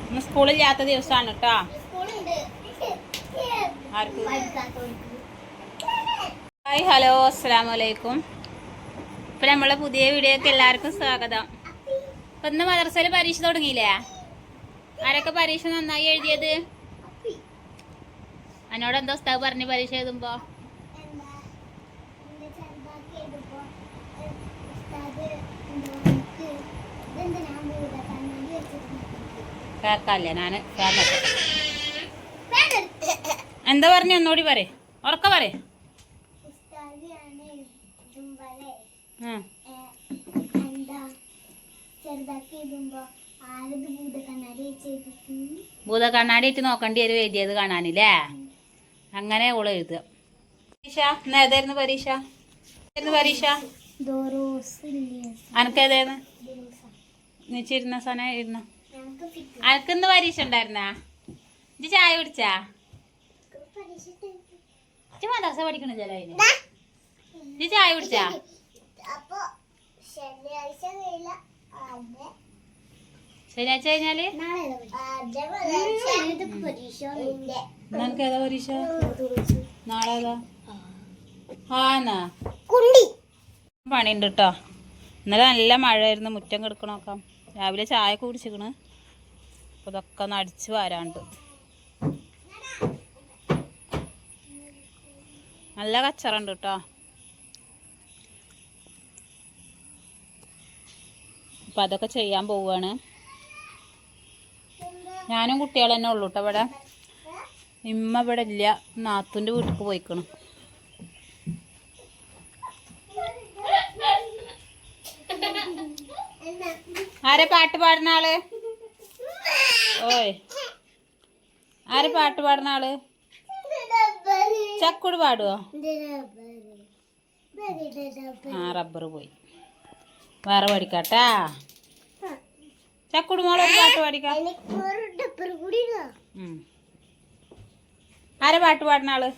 ഇന്ന് സ്കൂളില്ലാത്ത ദിവസമാണ് കേട്ടോ. ഹായ് ഹലോ അസ്സലാമലൈക്കും. ഇപ്പം നമ്മളെ പുതിയ വീഡിയോക്ക് എല്ലാവർക്കും സ്വാഗതം. ഇപ്പം ഇന്ന് മദ്രസയിൽ പരീക്ഷ തുടങ്ങിയില്ലേ? ആരൊക്കെ പരീക്ഷ നന്നായി എഴുതിയത്? എന്നോട് എന്താ ഉസ്താദ് പറഞ്ഞു പരീക്ഷ എഴുതുമ്പോ? കേക്കല്ലേ ഞാന് എന്താ പറഞ്ഞു? ഒന്നുകൂടി പറ, ഉറക്ക പറ. ഭൂത കണ്ണാടി ഇട്ട് നോക്കേണ്ടി വരും എഴുതിയത് കാണാനില്ലേ? അങ്ങനെ ഓള് എഴുതുക. പരീക്ഷ ഇന്ന് ഏതായിരുന്നു പരീക്ഷ? പരീക്ഷ അനക്കേതായിരുന്നു? നിച്ചിരുന്ന സന ഇരുന്ന അനക്കിന്ന് പരീക്ഷ ഉണ്ടായിരുന്നാ? ഇജ്ജ് ചായ കുടിച്ചാ? ഇജ്ജ് മദ്രസ പഠിക്കണില്ലല്ലോ അതിന്. ഇജ്ജ് ചായ കുടിച്ചാ? ശനിയാഴ്ച കഴിഞ്ഞാല് നിനക്ക് ഏതാ പരീക്ഷ? നാളെ ഏതാ? ആന്നാ പണിയുണ്ട് കേട്ടോ. ഇന്നലെ നല്ല മഴയായിരുന്നു. മുറ്റം കിടക്കണ നോക്കാം. രാവിലെ ചായ കുടിച്ചിക്കണ്. അപ്പോൾ ഇതൊക്കെ ഒന്ന് അടിച്ച് വാരാണ്ട്. നല്ല കച്ചറുണ്ട് കേട്ടോ. അപ്പം അതൊക്കെ ചെയ്യാൻ പോവുകയാണ്. ഞാനും കുട്ടികൾ തന്നെ ഉള്ളൂ കേട്ടോ ഇവിടെ. ഇമ്മ ഇവിടെ ഇല്ല, നാത്തൂൻ്റെ വീട്ടിലേക്ക് പോയിക്കണം. ആരെ പാട്ട് പാടുന്ന ആള്? ഓയ് ആരെ പാട്ട് പാടുന്ന ആള്? ചക്കുട് പാടുവോ? ആ റബ്ബർ പോയി. വേറെ പഠിക്കാട്ടാ. ചക്കുട് മോളെ ഒരു പാട്ട് പാടിക്കാം. ആരെ പാട്ട് പാടുന്ന ആള്?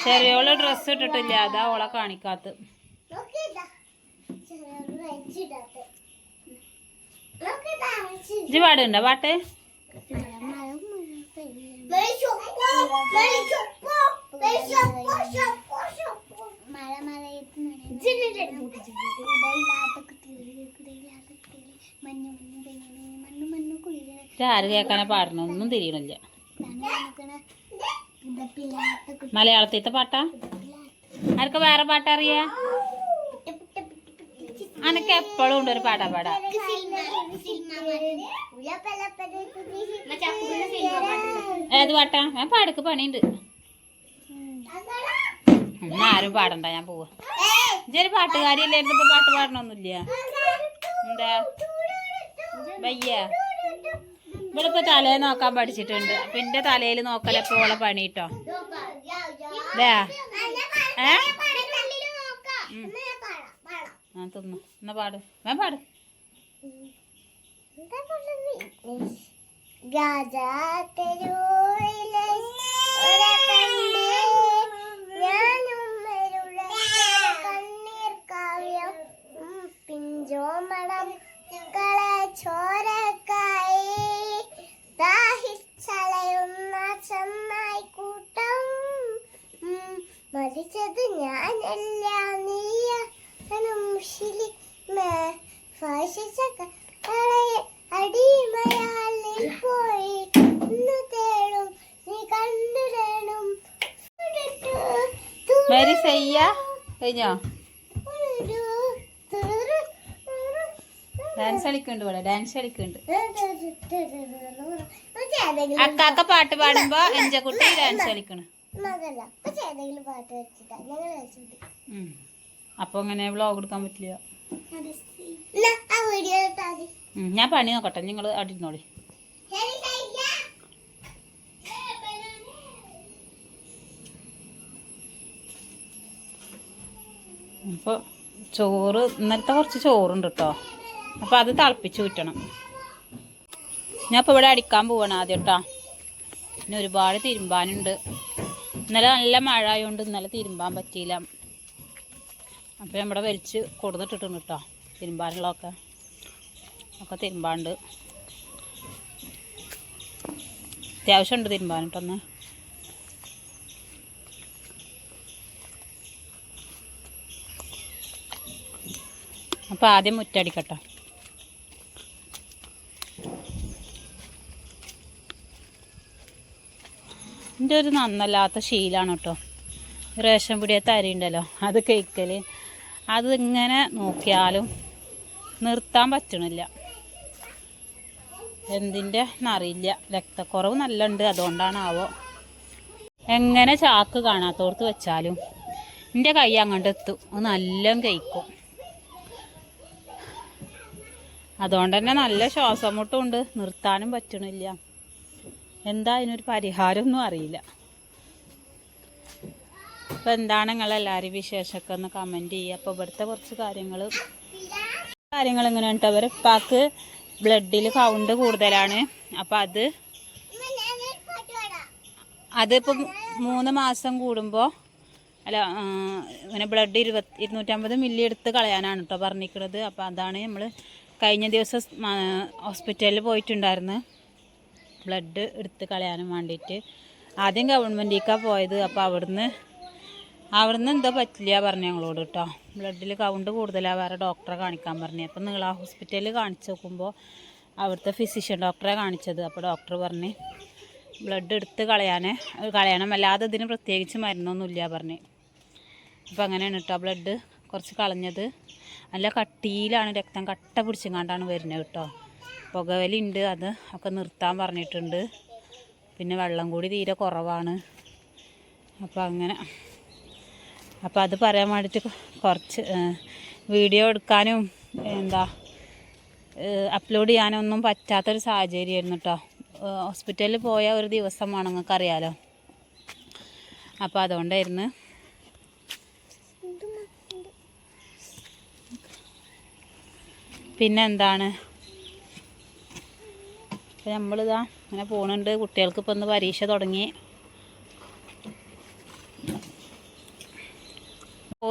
ചെറിയോള് ഡ്രസ്സ് ഇട്ടിട്ടില്ല, അതാ ഓളെ കാണിക്കാത്ത. ഇജ്ജ് പാടുണ്ടോ പാട്ട്? ആര് കേൾക്കാനാ പാടണം? ഒന്നും തിരിയണില്ല. മലയാളത്തിലത്തെ പാട്ടാ? ആർക്ക് വേറെ പാട്ടറിയാ? അനക്ക് എപ്പോഴും ഉണ്ട് ഒരു പാട്ടാ പാടാ. ഏത് പാട്ടാ? ഞാൻ പാടക്ക് പണിയുണ്ട്. ആരും പാടണ്ട, ഞാൻ പോവാ. ഇതൊരു പാട്ടുകാരിയല്ലായിരുന്നു. ഇപ്പൊ പാട്ട് പാടണമൊന്നുമില്ല. എന്താ വയ്യ? ഇവിടെ ഇപ്പൊ തലയിൽ നോക്കാൻ പഠിച്ചിട്ടുണ്ട്. അപ്പൊ എന്റെ തലയിൽ നോക്കലപ്പോ ഓളെ പണി കേട്ടോ. തിന്നു എന്നാ പാട്, ഞാൻ പാട്. പിഞ്ചോമണം ചോരക്കായി ദാഹിച്ചലയുന്ന ചെന്നായി കൂട്ടം മരിച്ചത് ഞാനല്ല നീയ അടിമയാൽ നീ പോയി ഇന്ന് തേടും നീ കണ്ടിടണം. കഴിഞ്ഞോ? ഡാൻസ് കളിക്കുന്നുണ്ട് ഇവിടെ, ഡാൻസ് കളിക്കുന്നുണ്ട്. അക്കാക്ക പാട്ട് പാടുമ്പോ എഞ്ചക്കുട്ടി ഡാൻസ് കളിക്കണ്. അപ്പൊ ഇങ്ങനെ വ്ലോഗ് എടുക്കാൻ പറ്റില്ല. ഞാൻ പണി നോക്കട്ടെ, നിങ്ങൾ അവിടെ ഇരുന്നോളി. അപ്പോൾ ചോറ് ഇന്നലത്തെ കുറച്ച് ചോറുണ്ട് കേട്ടോ. അപ്പോൾ അത് തിളപ്പിച്ച് ഊറ്റണം. ഞാൻ ഇപ്പോൾ ഇവിടെ അടിക്കാൻ പോവാണ് ആദ്യം കേട്ടോ. പിന്നെ ഒരുപാട് തിരുമ്പാനുണ്ട്. ഇന്നലെ നല്ല മഴ ആയതുകൊണ്ട് ഇന്നലെ തിരുമ്പാൻ പറ്റിയില്ല. അപ്പോൾ നമ്മുടെ വലിച്ച് കൊടുത്തിട്ടിട്ടുണ്ട് കേട്ടോ. തിരുമ്പാനുള്ളതൊക്കെ തിരുമ്പാണ്ട്. അത്യാവശ്യമുണ്ട് തിരുമ്പാനിട്ടൊന്ന്. അപ്പോൾ ആദ്യം മുറ്റടിക്കട്ടെ. എൻ്റെ ഒരു നന്നല്ലാത്ത ശീലമാണ് കേട്ടോ. റേഷൻ പിടിയത്തെ അരി ഉണ്ടല്ലോ, അത് കഴിക്കൽ. അതിങ്ങനെ നോക്കിയാലും നിർത്താൻ പറ്റണില്ല. എന്തിൻ്റെ എന്നറിയില്ല. രക്തക്കുറവ് നല്ല ഉണ്ട്, അതുകൊണ്ടാണാവോ. എങ്ങനെ ചാക്ക് കാണാത്തോടത്ത് വെച്ചാലും എൻ്റെ കൈ അങ്ങോട്ട് എത്തും. അത് നല്ല കഴിക്കും. അതുകൊണ്ട് തന്നെ നല്ല ശ്വാസം മുട്ടുണ്ട്, നിർത്താനും പറ്റണില്ല. എന്താ അതിനൊരു പരിഹാരമൊന്നും അറിയില്ല. അപ്പോൾ എന്താണ് നിങ്ങളെല്ലാവരും വിശേഷമൊക്കെ ഒന്ന് കമൻറ്റ് ചെയ്യുക. അപ്പോൾ ഇവിടുത്തെ കുറച്ച് കാര്യങ്ങൾ എങ്ങനെയാണ് കേട്ടോ. അവരെ ഉപ്പാക്ക് ബ്ലഡിൽ കൗണ്ട് കൂടുതലാണ്. അപ്പോൾ അതിപ്പോൾ 3 മാസം കൂടുമ്പോൾ ഇങ്ങനെ ബ്ലഡ് 250 മില്ലി എടുത്ത് കളയാനാണ് കേട്ടോ പറഞ്ഞിരിക്കുന്നത്. അപ്പോൾ അതാണ് നമ്മൾ കഴിഞ്ഞ ദിവസം ഹോസ്പിറ്റലിൽ പോയിട്ടുണ്ടായിരുന്നു ബ്ലഡ് എടുത്ത് കളയാനും വേണ്ടിയിട്ട്. ആദ്യം ഗവൺമെൻറ്റിലേക്കാണ് പോയത്. അപ്പോൾ അവിടുന്ന് എന്തോ പറ്റില്ല പറഞ്ഞു ഞങ്ങളോട് കേട്ടോ. ബ്ലഡിൽ കൗണ്ട് കൂടുതലാണ്, വേറെ ഡോക്ടറെ കാണിക്കാൻ പറഞ്ഞു. അപ്പോൾ നിങ്ങൾ ആ ഹോസ്പിറ്റലിൽ കാണിച്ച് നോക്കുമ്പോൾ അവിടുത്തെ ഫിസിഷ്യൻ ഡോക്ടറെ കാണിച്ചത്. അപ്പോൾ ഡോക്ടർ പറഞ്ഞ് ബ്ലഡ് എടുത്ത് കളയണം, അല്ലാതെ ഇതിന് പ്രത്യേകിച്ച് മരുന്നൊന്നുമില്ല പറഞ്ഞ്. അപ്പോൾ അങ്ങനെയാണ് കേട്ടോ ബ്ലഡ് കുറച്ച് കളഞ്ഞത്. നല്ല കട്ടിയിലാണ്, രക്തം കട്ട പിടിച്ചെങ്ങാണ്ടാണ് വരുന്നത് കേട്ടോ. പുകവലിയുണ്ട്, അത് ഒക്കെ നിർത്താൻ പറഞ്ഞിട്ടുണ്ട്. പിന്നെ വെള്ളം കൂടി തീരെ കുറവാണ്. അപ്പോൾ അങ്ങനെ അത് പറയാൻ വേണ്ടിയിട്ട് കുറച്ച് വീഡിയോ എടുക്കാനും അപ്ലോഡ് ചെയ്യാനൊന്നും പറ്റാത്തൊരു സാഹചര്യമായിരുന്നു കേട്ടോ. ഹോസ്പിറ്റലിൽ പോയ ഒരു ദിവസമാണ്, നിങ്ങൾക്ക് അറിയാലോ. അപ്പോൾ അതുകൊണ്ടായിരുന്നു. പിന്നെ എന്താണ്, അപ്പോൾ നമ്മളിതാ അങ്ങനെ പോകുന്നുണ്ട്. കുട്ടികൾക്ക് ഇപ്പോൾ ഒന്ന് പരീക്ഷ തുടങ്ങി.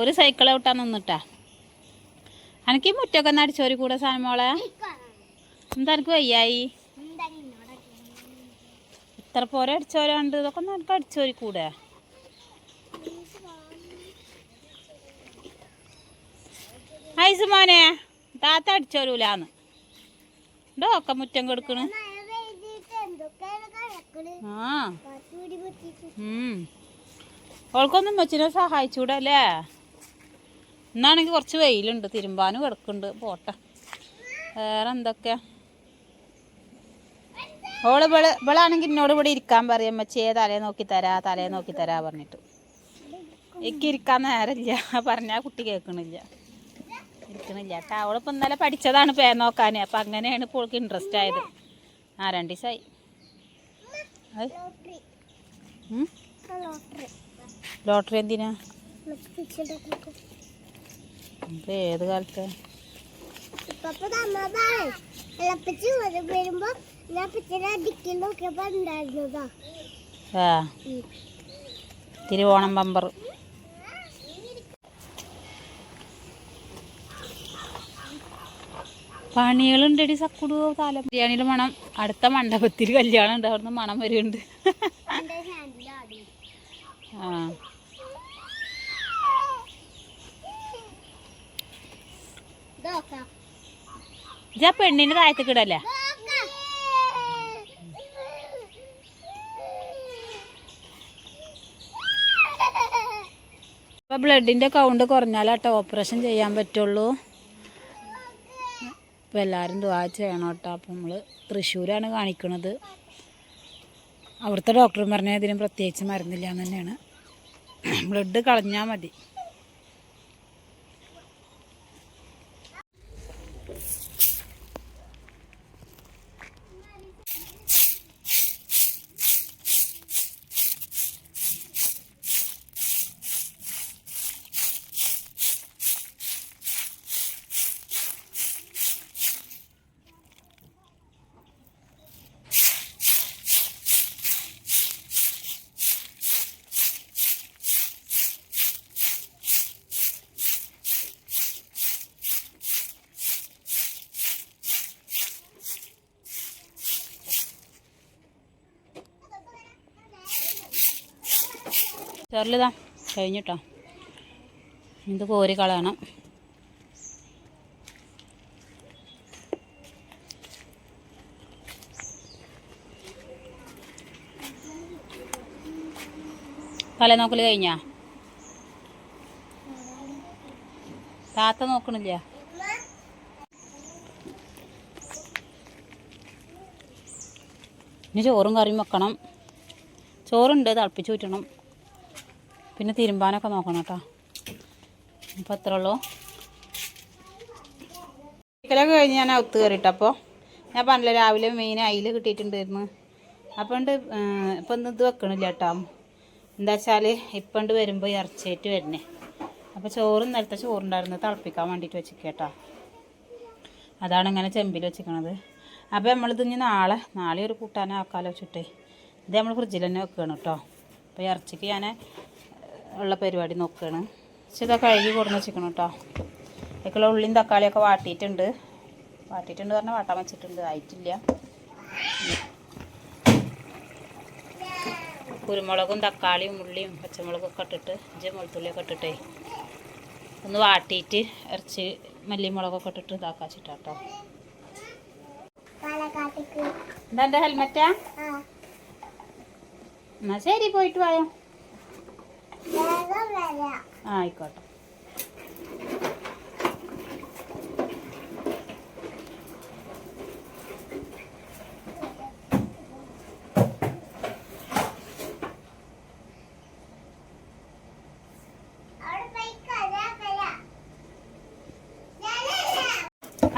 ഒരു സൈക്കിൾ വിട്ടാൽ നിന്നിട്ടാ. എനിക്ക് ഈ മുറ്റൊക്കെ ഒന്ന് അടിച്ചോരി കൂടെ സാധനമോളെ. എന്താ എനിക്ക് വയ്യായി? ഇത്ര പോരെ അടിച്ചോരാണ്ട്. ഇതൊക്കെ ഒന്ന് എനിക്ക് അടിച്ചോരി കൂടെ. ഐസ് മോനെ, താത്ത അടിച്ചോരൂലാന്ന് ഒക്കെ മുറ്റം കൊടുക്കണ്. അവൾക്കൊന്നും വെച്ചിനെ സഹായിച്ചൂടെ അല്ലേ? എന്നാണെങ്കിൽ കുറച്ച് വെയിലുണ്ട്, തിരുമ്പാനും കിടക്കുന്നുണ്ട്. പോട്ടെ. വേറെ എന്തൊക്കെയാ? ഇവളാണെങ്കിൽ എന്നോട് ഇവിടെ ഇരിക്കാൻ പറയും, അമ്മച്ചിയെ തലേ നോക്കി തരാ പറഞ്ഞിട്ട്. എനിക്ക് ഇരിക്കാൻ നേരമില്ല പറഞ്ഞാൽ കുട്ടി കേൾക്കണില്ല, ഇരിക്കണില്ല കേട്ടോ. അവളിപ്പോൾ ഇന്നലെ പഠിച്ചതാണ് പേര് നോക്കാൻ. അപ്പം അങ്ങനെയാണ് ഇപ്പോൾ അവൾക്ക് ഇൻട്രസ്റ്റ് ആയത്. 2 ദിവസമായി. ലോട്ടറി എന്തിനാ? ഇപ്പം ഏത് കാലത്ത്? തിരുവോണം ബമ്പർ. പണികളുണ്ടടി സക്കുടു. താലം ബിരിയാണിയുടെ മണം. അടുത്ത മണ്ഡപത്തിൽ കല്യാണം ഉണ്ട്, അവിടുന്ന് മണം വരുന്നുണ്ട്. ആ ഇജാ പെണ്ണിന്റെ താഴത്തേക്ക് ഇടല്ലേ? അപ്പൊ ബ്ലഡിന്റെ കൗണ്ട് കുറഞ്ഞാലാട്ടോ ഓപ്പറേഷൻ ചെയ്യാൻ പറ്റുള്ളൂ. അപ്പോൾ എല്ലാവരും ദുആ ചെയ്യണം കേട്ടോ. അപ്പോൾ നമ്മൾ തൃശ്ശൂരാണ് കാണിക്കുന്നത്. അവിടുത്തെ ഡോക്ടർ പറഞ്ഞാൽ ഇതിന് പ്രത്യേകിച്ച് മരുന്നില്ല എന്ന് തന്നെയാണ്. ബ്ലഡ് കളഞ്ഞാൽ മതി. ചെറിയതാ കഴിഞ്ഞിട്ടോ. ഇത് കോരി കളയണം. തലേനോക്കൽ കഴിഞ്ഞാ? താത്ത നോക്കണില്ല. ഇനി ചോറും കറിയും വെക്കണം. ചോറുണ്ട്, തിളപ്പിച്ച് ഊറ്റണം. പിന്നെ തിരുമ്പാനൊക്കെ നോക്കണം കേട്ടോ. ഇപ്പം അത്രേ ഉള്ളൂ. ചിക്കലൊക്കെ കഴിഞ്ഞ് ഞാൻ അകത്ത് കയറിയിട്ടപ്പോൾ ഞാൻ പറഞ്ഞില്ല രാവിലെ മീൻ അയിൽ കിട്ടിയിട്ടുണ്ടായിരുന്നു. അപ്പോൾ ഉണ്ട് ഇപ്പം ഒന്നും ഇത് വെക്കണില്ല കേട്ടോ. എന്താ വെച്ചാൽ ഇപ്പം ഉണ്ട് വരുമ്പോൾ ഇറച്ചിയായിട്ട് വരുന്നേ. അപ്പോൾ ചോറ് നേരത്തെ ചോറുണ്ടായിരുന്നു, തിളപ്പിക്കാൻ വേണ്ടിയിട്ട് വെച്ചിരിക്കുക കേട്ടോ. അതാണ് ഇങ്ങനെ ചെമ്പിൽ വെച്ചിരിക്കണത്. അപ്പോൾ നമ്മളിത് ഇനി നാളെ ഒരു കൂട്ടാനാക്കാലോ വെച്ചിട്ടേ ഇത് നമ്മൾ ഫ്രിഡ്ജിൽ തന്നെ വെക്കുകയാണ് കേട്ടോ. അപ്പോൾ ഇറച്ചിക്ക് ഞാൻ ഉള്ള പരിപാടി നോക്കുകയാണ്. പക്ഷെ ഇതൊക്കെ കഴുകി കൊടുന്ന് വെച്ചിരിക്കണം കേട്ടോ. ഇതിലേക്കുള്ള ഉള്ളിയും തക്കാളിയൊക്കെ വാട്ടിയിട്ടുണ്ട് പറഞ്ഞാൽ വാട്ടാൻ വെച്ചിട്ടുണ്ട്, ആയിട്ടില്ല. കുരുമുളകും തക്കാളിയും ഉള്ളിയും പച്ചമുളകൊക്കെ ഇട്ടിട്ട് ഇഞ്ചി വെളുത്തുള്ളിയൊക്കെ ഇട്ടിട്ടേ ഒന്ന് വാട്ടിയിട്ട് ഇറച്ചി മല്ലിമുളകൊക്കെ ഇട്ടിട്ട് ഇതാക്കാച്ചിട്ടാട്ടോ. എന്താ എൻ്റെ ഹെൽമെറ്റാ? എന്നാ ശരി, പോയിട്ട് വായോ. ആയിക്കോട്ടെ.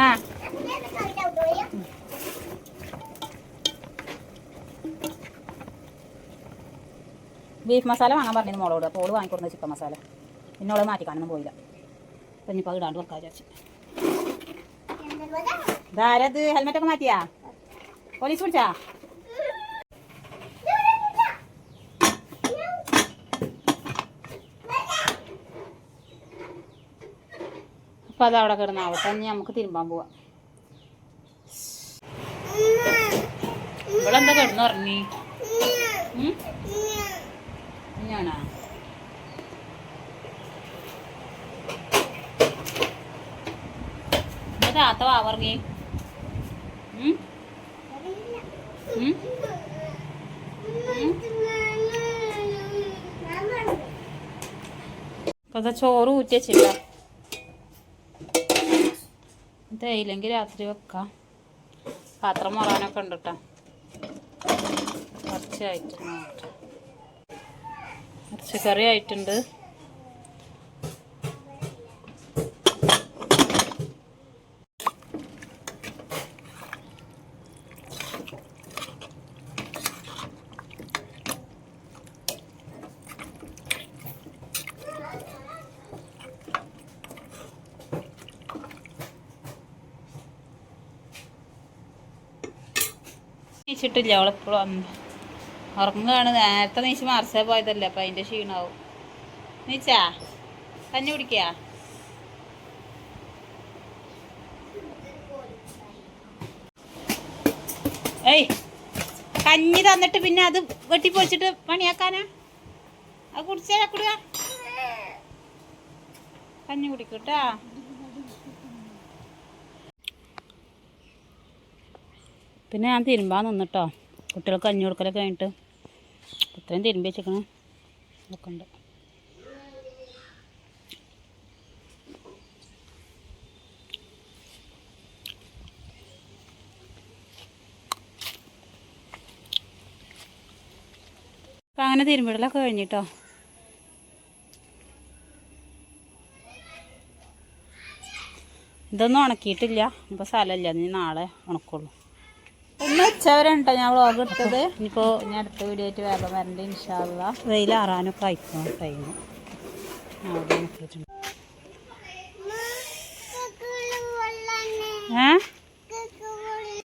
ആ ബീഫ് മസാല വാങ്ങാൻ പറഞ്ഞത് മോളോട്. അപ്പോൾ ഓള് വാങ്ങിക്കൊടുന്ന ചിക്കൻ മസാല. പിന്നെ ഓളെ മാറ്റിക്കാനൊന്നും പോയില്ല. അപ്പം ഇനിയിപ്പോൾ ഇടാണ്ട് വെക്കാൻ വിചാരിച്ചു. ഇതാരത് ഹെൽമെറ്റൊക്കെ മാറ്റിയാ? പോലീസ് പിടിച്ചാ? അപ്പം അതവിടെ കിടന്നാവട്ടെ. ഇനി നമുക്ക് തിരുമ്പാൻ പോവാം. ഇവളെന്താ കിടന്നുറങ്ങി? ഞാനാ താത്ത വാവർങ്ങി. അപ്പം ചോറ് ഊറ്റി വെച്ചില്ല. തേയില്ലെങ്കിൽ രാത്രി വെക്കാം. പാത്രം മുറാനൊക്കെ ഉണ്ട് കേട്ടോ. കുറച്ചായിട്ടുണ്ട്. ഇറച്ചിക്കറി ആയിട്ടുണ്ട്. നീച്ചിട്ടില്ല അവളിപ്പോഴും വന്നു ഉറങ്ങുകയാണ്. നേരത്തെ നീച്ച് മറസേ പോയതല്ലേ, അപ്പം അതിൻ്റെ ക്ഷീണമാവും. നീച്ചാ കഞ്ഞി കുടിക്കുക? ഏയ് കഞ്ഞി തന്നിട്ട് പിന്നെ അത് വെട്ടിപ്പൊളിച്ചിട്ട് പണിയാക്കാനാ? അത് കുടിച്ചാ കുടുക. കഞ്ഞി കുടിക്കൂട്ടാ. പിന്നെ ഞാൻ തിരുമ്പാൻ നിന്നിട്ടോ. കുട്ടികൾക്ക് കഞ്ഞി കൊടുക്കലൊക്കെ കഴിഞ്ഞിട്ട് ഇത്രയും തിരുമ്പി വെച്ചേക്കണം. ഇതൊക്കെ ഉണ്ട്. അപ്പം അങ്ങനെ തിരുമ്പിടലൊക്കെ കഴിഞ്ഞിട്ടോ. ഇതൊന്നും ഉണക്കിയിട്ടില്ല. ഇപ്പോൾ സ്ഥലമില്ല, ഇനി നാളെ ഉണക്കുള്ളൂ. ഒന്ന് ഉച്ചവരുണ്ടോ ഞാൻ വ്ളോഗ് എടുത്തത്. ഇനിയിപ്പോൾ ഞാൻ അടുത്ത വീഡിയോ ആയിട്ട് വേഗം വരണ്ട ഇൻഷാ അല്ലാഹ്. വെയിലാറാനൊക്കെ അയക്കണം ടൈം. അവിടെ നോക്കിയിട്ടുണ്ട്.